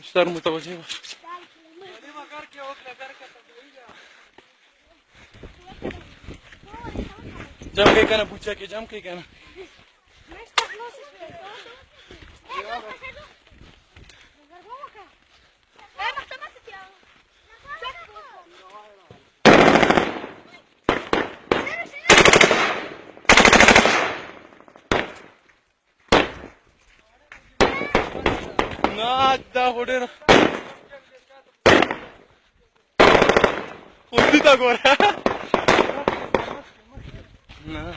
بیشتر متوجه باش. جمع که کنه پوچک جمع که کنه. نه دا خو ډېره خوندي ته ګوره. نه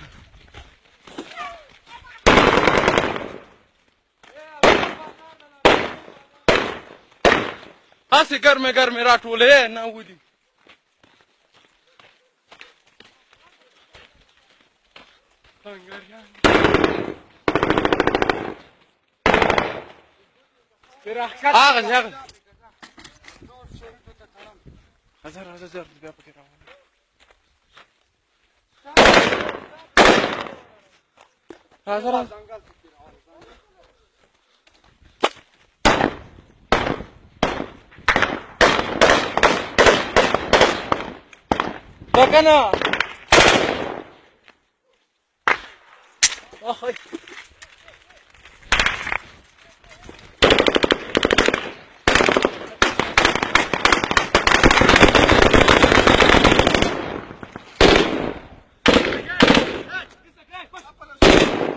هسې ګرمې ګرمې راټولې نه ودي. هغه هغه هزار بیا پکې راوړه. هزار کنه آخای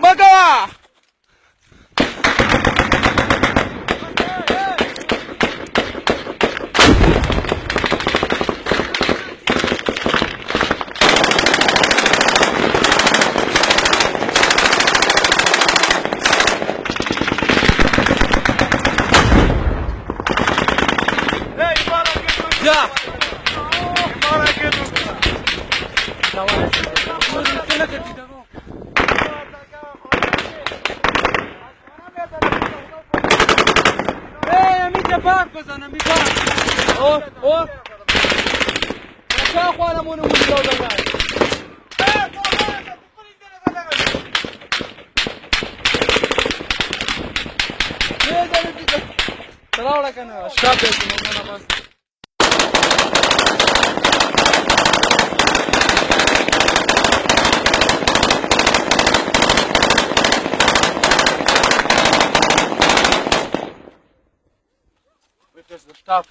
مگا Stop.